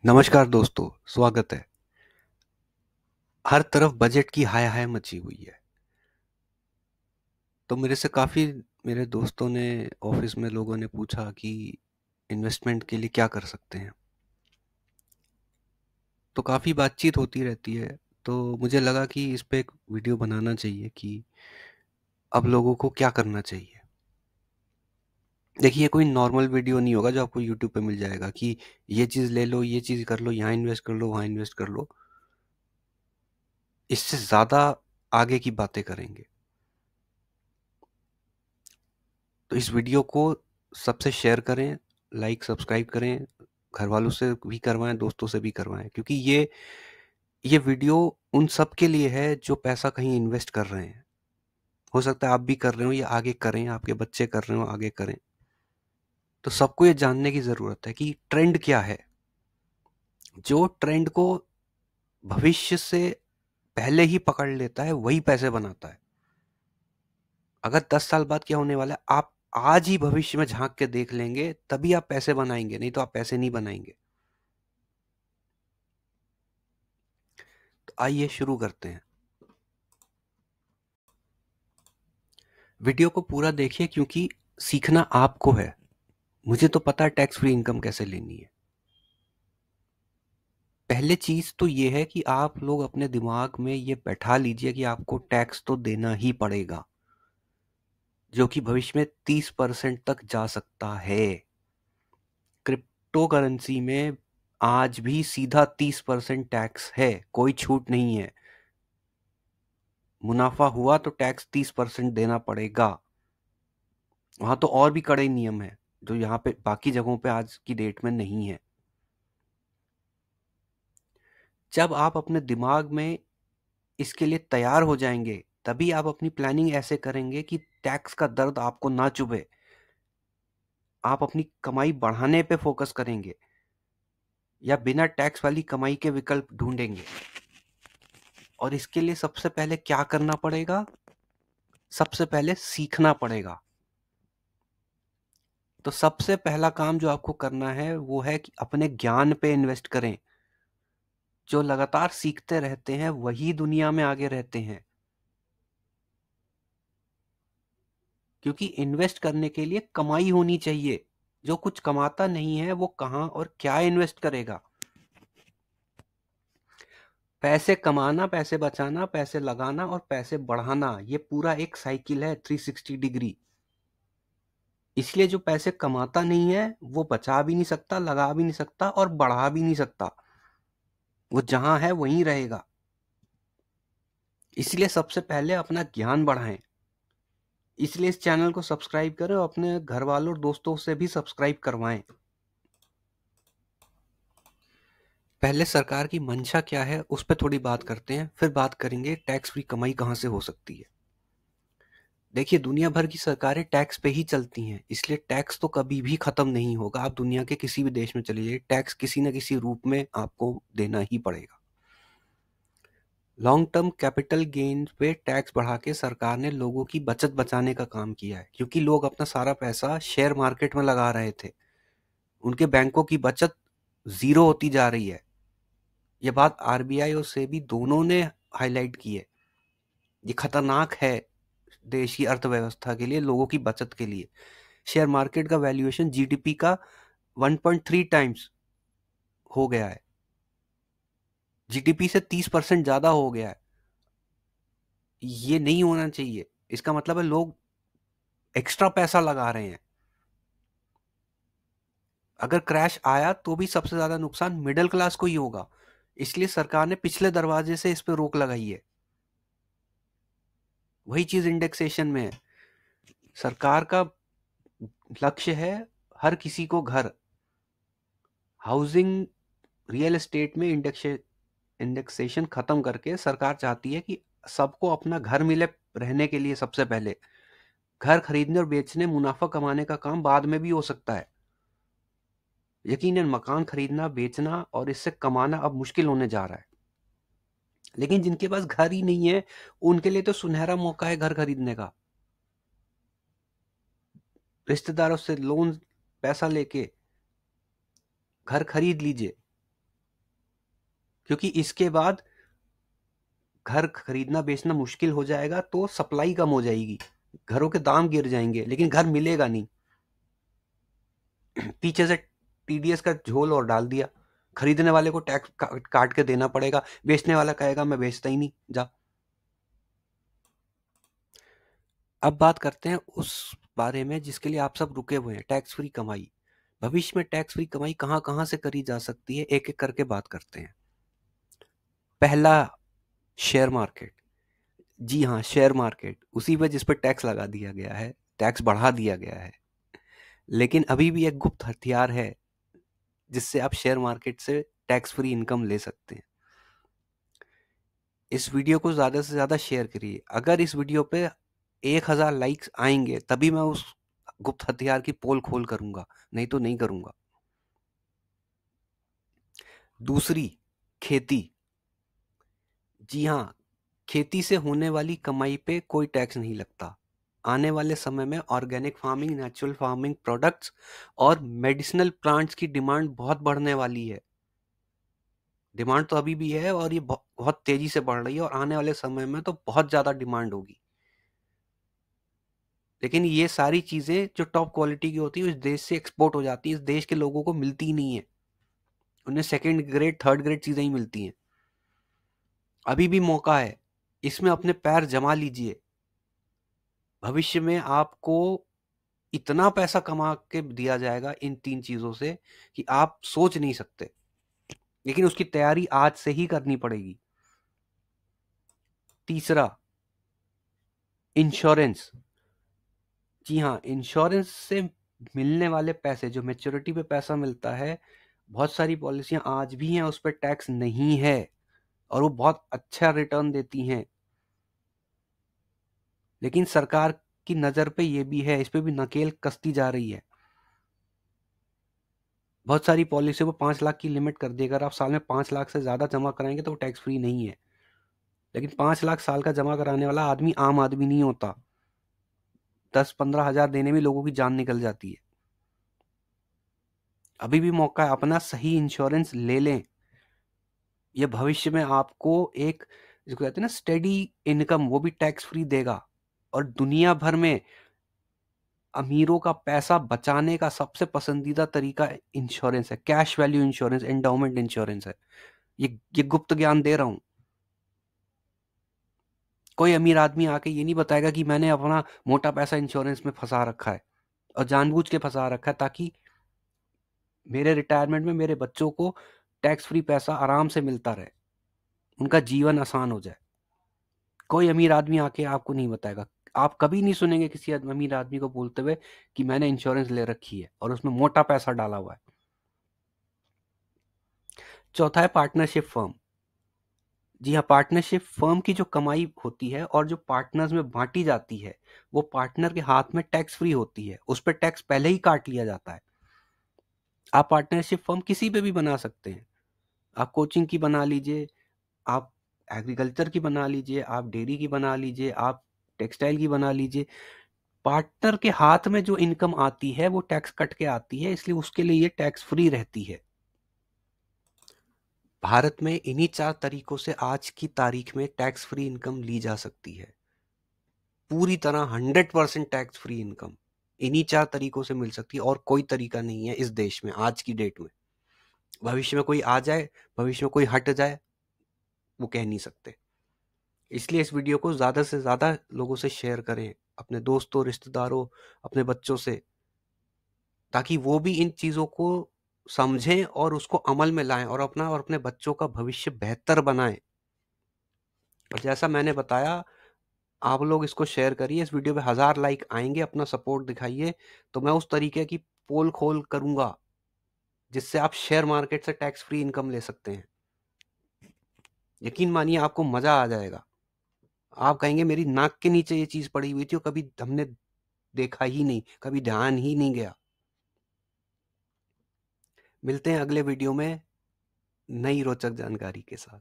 नमस्कार दोस्तों, स्वागत है। हर तरफ बजट की हाय हाय मची हुई है। तो मेरे से काफ़ी मेरे दोस्तों ने, ऑफिस में लोगों ने पूछा कि इन्वेस्टमेंट के लिए क्या कर सकते हैं। तो काफ़ी बातचीत होती रहती है। तो मुझे लगा कि इस पे एक वीडियो बनाना चाहिए कि अब लोगों को क्या करना चाहिए। देखिए, ये कोई नॉर्मल वीडियो नहीं होगा जो आपको यूट्यूब पे मिल जाएगा कि ये चीज़ ले लो, ये चीज़ कर लो, यहाँ इन्वेस्ट कर लो, वहाँ इन्वेस्ट कर लो। इससे ज़्यादा आगे की बातें करेंगे। तो इस वीडियो को सबसे शेयर करें, लाइक सब्सक्राइब करें, घर वालों से भी करवाएं, दोस्तों से भी करवाएं, क्योंकि ये वीडियो उन सब के लिए है जो पैसा कहीं इन्वेस्ट कर रहे हैं। हो सकता है आप भी कर रहे हो या आगे करें, आपके बच्चे कर रहे हो, आगे करें। तो सबको ये जानने की ज़रूरत है कि ट्रेंड क्या है। जो ट्रेंड को भविष्य से पहले ही पकड़ लेता है वही पैसे बनाता है। अगर 10 साल बाद क्या होने वाला है, आप आज ही भविष्य में झांक के देख लेंगे, तभी आप पैसे बनाएंगे, नहीं तो आप पैसे नहीं बनाएंगे। तो आइए शुरू करते हैं। वीडियो को पूरा देखिए, क्योंकि सीखना आपको है। मुझे तो पता है टैक्स फ्री इनकम कैसे लेनी है। पहले चीज तो ये है कि आप लोग अपने दिमाग में ये बैठा लीजिए कि आपको टैक्स तो देना ही पड़ेगा, जो कि भविष्य में 30% तक जा सकता है। क्रिप्टो करेंसी में आज भी सीधा 30% टैक्स है, कोई छूट नहीं है। मुनाफा हुआ तो टैक्स 30% देना पड़ेगा। वहां तो और भी कड़े नियम है जो यहाँ पे बाकी जगहों पे आज की डेट में नहीं है। जब आप अपने दिमाग में इसके लिए तैयार हो जाएंगे, तभी आप अपनी प्लानिंग ऐसे करेंगे कि टैक्स का दर्द आपको ना चुभे। आप अपनी कमाई बढ़ाने पे फोकस करेंगे या बिना टैक्स वाली कमाई के विकल्प ढूंढेंगे। और इसके लिए सबसे पहले क्या करना पड़ेगा? सबसे पहले सीखना पड़ेगा। तो सबसे पहला काम जो आपको करना है वो है कि अपने ज्ञान पे इन्वेस्ट करें। जो लगातार सीखते रहते हैं वही दुनिया में आगे रहते हैं, क्योंकि इन्वेस्ट करने के लिए कमाई होनी चाहिए। जो कुछ कमाता नहीं है वो कहाँ और क्या इन्वेस्ट करेगा? पैसे कमाना, पैसे बचाना, पैसे लगाना और पैसे बढ़ाना, ये पूरा एक साइकिल है 360 डिग्री। इसलिए जो पैसे कमाता नहीं है वो बचा भी नहीं सकता, लगा भी नहीं सकता और बढ़ा भी नहीं सकता। वो जहां है वहीं रहेगा। इसलिए सबसे पहले अपना ज्ञान बढ़ाएं। इसलिए इस चैनल को सब्सक्राइब करें और अपने घर वालों और दोस्तों से भी सब्सक्राइब करवाएं। पहले सरकार की मंशा क्या है उस पर थोड़ी बात करते हैं, फिर बात करेंगे टैक्स फ्री कमाई कहां से हो सकती है। देखिए, दुनिया भर की सरकारें टैक्स पे ही चलती हैं, इसलिए टैक्स तो कभी भी खत्म नहीं होगा। आप दुनिया के किसी भी देश में चले जाइए, टैक्स किसी न किसी रूप में आपको देना ही पड़ेगा। लॉन्ग टर्म कैपिटल गेन पे टैक्स बढ़ा के सरकार ने लोगों की बचत बचाने का काम किया है, क्योंकि लोग अपना सारा पैसा शेयर मार्केट में लगा रहे थे। उनके बैंकों की बचत जीरो होती जा रही है। यह बात आरबीआई और सेबी दोनों ने हाईलाइट की है। ये खतरनाक है देश की अर्थव्यवस्था के लिए, लोगों की बचत के लिए। शेयर मार्केट का वैल्यूएशन जीडीपी का 1.3 टाइम्स हो गया है। जीडीपी से 30% ज्यादा हो गया है। ये नहीं होना चाहिए। इसका मतलब है लोग एक्स्ट्रा पैसा लगा रहे हैं। अगर क्रैश आया तो भी सबसे ज्यादा नुकसान मिडिल क्लास को ही होगा। इसलिए सरकार ने पिछले दरवाजे से इस पे रोक लगाई है। वही चीज इंडेक्सेशन में है। सरकार का लक्ष्य है हर किसी को घर, हाउसिंग, रियल एस्टेट में इंडेक्सेशन खत्म करके सरकार चाहती है कि सबको अपना घर मिले रहने के लिए। सबसे पहले घर खरीदने और बेचने, मुनाफा कमाने का काम बाद में भी हो सकता है। यकीनन मकान खरीदना, बेचना और इससे कमाना अब मुश्किल होने जा रहा है। लेकिन जिनके पास घर ही नहीं है उनके लिए तो सुनहरा मौका है घर खरीदने का। रिश्तेदारों से लोन पैसा लेके घर खरीद लीजिए। क्योंकि इसके बाद घर खरीदना बेचना मुश्किल हो जाएगा, तो सप्लाई कम हो जाएगी, घरों के दाम गिर जाएंगे, लेकिन घर मिलेगा नहीं। पीछे से टीडीएस का झोल और डाल दिया, खरीदने वाले को टैक्स काट के देना पड़ेगा, बेचने वाला कहेगा मैं बेचता ही नहीं, जा। अब बात करते हैं उस बारे में जिसके लिए आप सब रुके हुए हैं, टैक्स फ्री कमाई। भविष्य में टैक्स फ्री कमाई कहां कहां से करी जा सकती है, एक एक करके बात करते हैं। पहला, शेयर मार्केट। जी हाँ, शेयर मार्केट, उसी पे जिस पर टैक्स लगा दिया गया है, टैक्स बढ़ा दिया गया है, लेकिन अभी भी एक गुप्त हथियार है जिससे आप शेयर मार्केट से टैक्स फ्री इनकम ले सकते हैं। इस वीडियो को ज़्यादा से ज़्यादा शेयर करिए। अगर इस वीडियो पे 1000 लाइक्स आएंगे तभी मैं उस गुप्त हथियार की पोल खोल करूंगा, नहीं तो नहीं करूंगा। दूसरी, खेती। जी हाँ, खेती से होने वाली कमाई पे कोई टैक्स नहीं लगता। आने वाले समय में organic farming, natural farming products और मेडिसिनल प्लांट्स की डिमांड बहुत बढ़ने वाली है। डिमांड तो अभी भी है और ये बहुत तेजी से बढ़ रही है, और आने वाले समय में तो बहुत ज़्यादा डिमांड होगी। लेकिन ये सारी चीज़ें जो टॉप क्वालिटी की होती है इस देश से एक्सपोर्ट हो जाती है, इस देश के लोगों को मिलती ही नहीं है। उन्हें सेकंड ग्रेड, थर्ड ग्रेड चीज़ें ही मिलती हैं। अभी भी मौका है, इसमें अपने पैर जमा लीजिए। भविष्य में आपको इतना पैसा कमा के दिया जाएगा इन 3 चीज़ों से कि आप सोच नहीं सकते, लेकिन उसकी तैयारी आज से ही करनी पड़ेगी। तीसरा, इंश्योरेंस। जी हाँ, इंश्योरेंस से मिलने वाले पैसे, जो मैच्योरिटी पे पैसा मिलता है, बहुत सारी पॉलिसियां आज भी हैं उस पर टैक्स नहीं है और वो बहुत अच्छा रिटर्न देती हैं। लेकिन सरकार की नज़र पे ये भी है, इस पे भी नकेल कसती जा रही है। बहुत सारी पॉलिसियों को 5 लाख की लिमिट कर दी। अगर आप साल में 5 लाख से ज़्यादा जमा कराएंगे तो वो टैक्स फ्री नहीं है। लेकिन 5 लाख साल का जमा कराने वाला आदमी आम आदमी नहीं होता। 10-15 हजार देने में लोगों की जान निकल जाती है। अभी भी मौका है, अपना सही इंश्योरेंस ले लें। ये भविष्य में आपको एक, जिसको कहते हैं ना, स्टेडी इनकम, वो भी टैक्स फ्री देगा। और दुनिया भर में अमीरों का पैसा बचाने का सबसे पसंदीदा तरीका इंश्योरेंस है। Cash value insurance, endowment insurance है। ये गुप्त ज्ञान दे रहा हूं। कोई अमीर आदमी आके ये नहीं बताएगा कि मैंने अपना मोटा पैसा इंश्योरेंस में फंसा रखा है और जानबूझ के फंसा रखा है ताकि मेरे रिटायरमेंट में मेरे बच्चों को टैक्स फ्री पैसा आराम से मिलता रहे, उनका जीवन आसान हो जाए। कोई अमीर आदमी आके आपको नहीं बताएगा। आप कभी नहीं सुनेंगे किसी अमीर आदमी को बोलते हुए कि मैंने इंश्योरेंस ले रखी है और उसमें मोटा पैसा डाला हुआ है। चौथा है पार्टनरशिप फर्म। जी हाँ, पार्टनरशिप फर्म की जो कमाई होती है और जो पार्टनर्स में बांटी जाती है, वो पार्टनर के हाथ में टैक्स फ्री होती है। उस पर टैक्स पहले ही काट लिया जाता है। आप पार्टनरशिप फर्म किसी पे भी बना सकते हैं। आप कोचिंग की बना लीजिए, आप एग्रीकल्चर की बना लीजिए, आप डेयरी की बना लीजिए, आप टेक्सटाइल की बना लीजिए। पार्टनर के हाथ में जो इनकम आती है वो टैक्स कट के आती है, इसलिए उसके लिए ये टैक्स फ्री रहती है। भारत में इन्हीं 4 तरीकों से आज की तारीख में टैक्स फ्री इनकम ली जा सकती है। पूरी तरह 100% टैक्स फ्री इनकम इन्हीं 4 तरीकों से मिल सकती है, और कोई तरीका नहीं है इस देश में आज की डेट में। भविष्य में कोई आ जाए, भविष्य में कोई हट जाए, वो कह नहीं सकते। इसलिए इस वीडियो को ज़्यादा से ज़्यादा लोगों से शेयर करें, अपने दोस्तों, रिश्तेदारों, अपने बच्चों से, ताकि वो भी इन चीज़ों को समझें और उसको अमल में लाएं और अपना और अपने बच्चों का भविष्य बेहतर बनाएं। और जैसा मैंने बताया, आप लोग इसको शेयर करिए। इस वीडियो पे 1000 लाइक आएंगे, अपना सपोर्ट दिखाइए, तो मैं उस तरीके की पोल खोल करूंगा जिससे आप शेयर मार्केट से टैक्स फ्री इनकम ले सकते हैं। यकीन मानिए, आपको मजा आ जाएगा। आप कहेंगे मेरी नाक के नीचे ये चीज पड़ी हुई थी और कभी हमने देखा ही नहीं, कभी ध्यान ही नहीं गया। मिलते हैं अगले वीडियो में नई रोचक जानकारी के साथ।